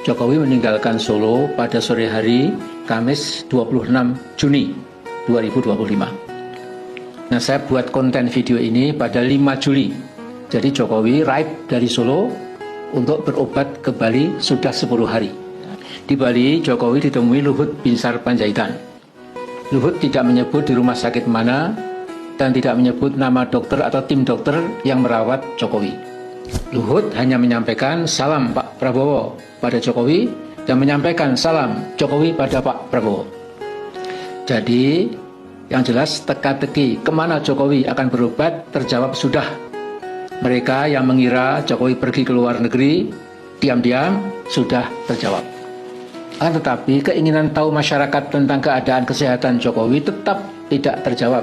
Jokowi meninggalkan Solo pada sore hari Kamis 26 Juni 2025. Nah, saya buat konten video ini pada 5 Juli. Jadi Jokowi ride dari Solo untuk berobat ke Bali sudah 10 hari. Di Bali, Jokowi ditemui Luhut Binsar Panjaitan. Luhut tidak menyebut di rumah sakit mana dan tidak menyebut nama dokter atau tim dokter yang merawat Jokowi. Luhut hanya menyampaikan salam Pak Prabowo pada Jokowi dan menyampaikan salam Jokowi pada Pak Prabowo. Jadi yang jelas teka-teki kemana Jokowi akan berobat terjawab sudah. Mereka yang mengira Jokowi pergi ke luar negeri diam-diam sudah terjawab. Tetapi keinginan tahu masyarakat tentang keadaan kesehatan Jokowi tetap tidak terjawab.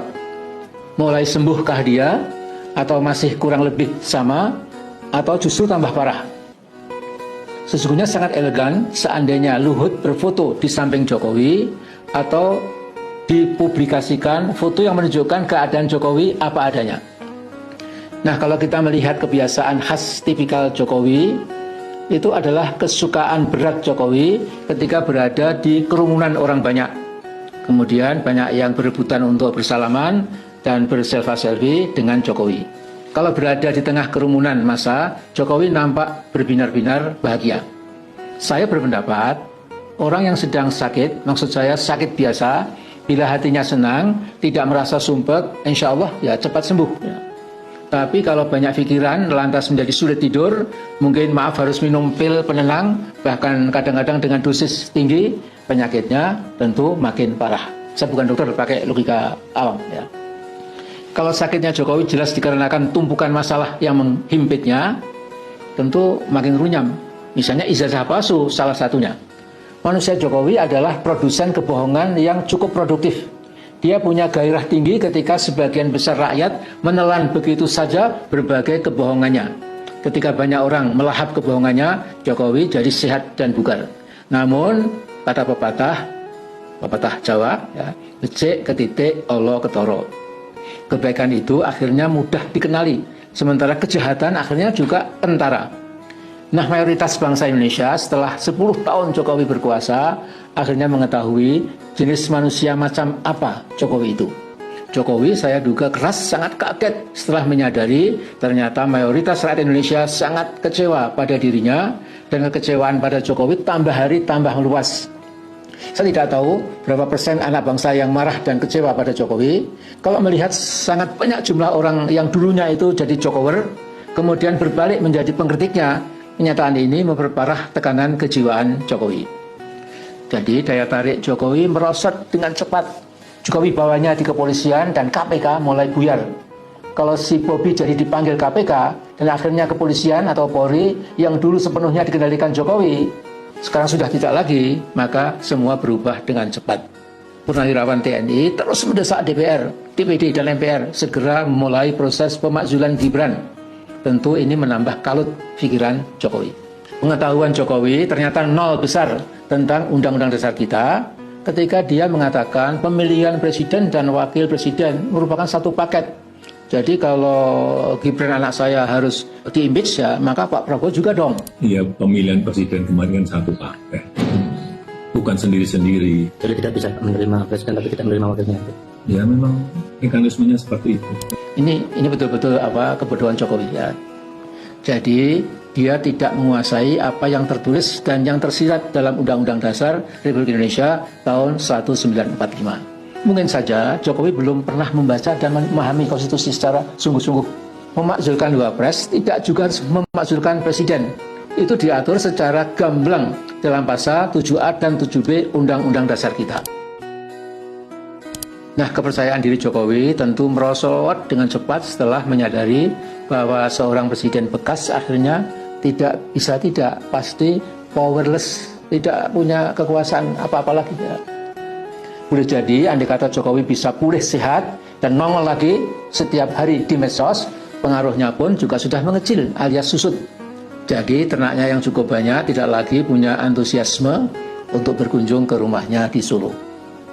Mulai sembuhkah dia atau masih kurang lebih sama atau justru tambah parah? Sesungguhnya sangat elegan seandainya Luhut berfoto di samping Jokowi atau dipublikasikan foto yang menunjukkan keadaan Jokowi apa adanya. Nah, kalau kita melihat kebiasaan khas tipikal Jokowi, itu adalah kesukaan berat Jokowi ketika berada di kerumunan orang banyak. Kemudian banyak yang berebutan untuk bersalaman dan berselfie dengan Jokowi. Kalau berada di tengah kerumunan massa, Jokowi nampak berbinar-binar bahagia. Saya berpendapat, orang yang sedang sakit, maksud saya sakit biasa, bila hatinya senang, tidak merasa sumpek, insya Allah ya cepat sembuh. Ya. Tapi kalau banyak pikiran, lantas menjadi sulit tidur, mungkin maaf harus minum pil penenang, bahkan kadang-kadang dengan dosis tinggi, penyakitnya tentu makin parah. Saya bukan dokter, pakai logika awam. Ya. Kalau sakitnya Jokowi jelas dikarenakan tumpukan masalah yang menghimpitnya, tentu makin runyam. Misalnya ijazah palsu salah satunya. Manusia Jokowi adalah produsen kebohongan yang cukup produktif. Dia punya gairah tinggi ketika sebagian besar rakyat menelan begitu saja berbagai kebohongannya. Ketika banyak orang melahap kebohongannya, Jokowi jadi sehat dan bugar. Namun, kata pepatah Jawa, ya, becik ketitik Allah ketoro. Kebaikan itu akhirnya mudah dikenali, sementara kejahatan akhirnya juga kentara. Nah, mayoritas bangsa Indonesia setelah 10 tahun Jokowi berkuasa, akhirnya mengetahui jenis manusia macam apa Jokowi itu. Jokowi saya duga keras sangat kaget setelah menyadari ternyata mayoritas rakyat Indonesia sangat kecewa pada dirinya, dan kekecewaan pada Jokowi tambah hari tambah meluas. Saya tidak tahu berapa persen anak bangsa yang marah dan kecewa pada Jokowi. Kalau melihat sangat banyak jumlah orang yang dulunya itu jadi Jokower, kemudian berbalik menjadi pengkritiknya, kenyataan ini memperparah tekanan kejiwaan Jokowi. Jadi daya tarik Jokowi merosot dengan cepat. Jokowi bawanya di kepolisian dan KPK mulai buyar. Kalau si Bobi jadi dipanggil KPK dan akhirnya kepolisian atau Polri yang dulu sepenuhnya dikendalikan Jokowi, sekarang sudah tidak lagi, maka semua berubah dengan cepat. Purnawirawan TNI terus mendesak DPR, DPD dan MPR segera memulai proses pemakzulan Gibran. Tentu ini menambah kalut pikiran Jokowi. Pengetahuan Jokowi ternyata nol besar tentang Undang-Undang Dasar kita ketika dia mengatakan pemilihan presiden dan wakil presiden merupakan satu paket. Jadi kalau Gibran anak saya harus di-impeach ya, maka Pak Prabowo juga dong. Iya, pemilihan presiden kemarin kan satu paket, bukan sendiri-sendiri. Jadi tidak bisa menerima presiden tapi tidak menerima wakilnya. Ya memang mekanismenya seperti itu. Ini betul-betul kebodohan Jokowi ya. Jadi dia tidak menguasai apa yang tertulis dan yang tersirat dalam Undang-Undang Dasar Republik Indonesia tahun 1945. Mungkin saja Jokowi belum pernah membaca dan memahami konstitusi secara sungguh-sungguh. Memakzulkan Wapres tidak juga harus memakzulkan presiden. Itu diatur secara gamblang dalam pasal 7A dan 7B Undang-Undang Dasar kita. Nah, kepercayaan diri Jokowi tentu merosot dengan cepat setelah menyadari bahwa seorang presiden bekas akhirnya pasti powerless, tidak punya kekuasaan apa-apa lagi. Ya. Boleh jadi andai kata Jokowi bisa pulih sehat dan nongol lagi setiap hari di medsos, pengaruhnya pun juga sudah mengecil alias susut. Jadi ternaknya yang cukup banyak tidak lagi punya antusiasme untuk berkunjung ke rumahnya di Solo.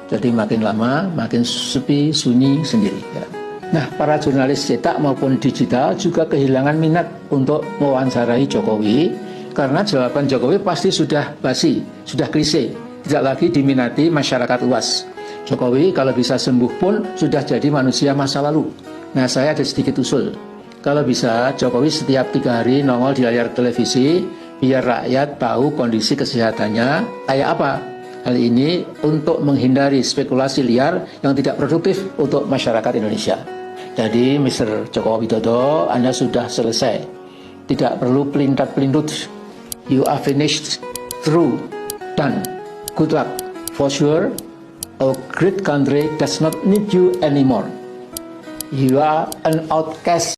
Jadi makin lama makin sepi, sunyi sendiri. Ya. Nah, para jurnalis cetak maupun digital juga kehilangan minat untuk mewawancarai Jokowi karena jawaban Jokowi pasti sudah basi, sudah klise, tidak lagi diminati masyarakat luas. Jokowi kalau bisa sembuh pun sudah jadi manusia masa lalu. Nah, saya ada sedikit usul. Kalau bisa, Jokowi setiap 3 hari nongol di layar televisi, biar rakyat tahu kondisi kesehatannya kayak apa. Hal ini untuk menghindari spekulasi liar yang tidak produktif untuk masyarakat Indonesia. Jadi, Mr. Joko Widodo, Anda sudah selesai. Tidak perlu pelintat-pelintut. You are finished, through, done. Good luck. For sure, a great country does not need you anymore. You are an outcast.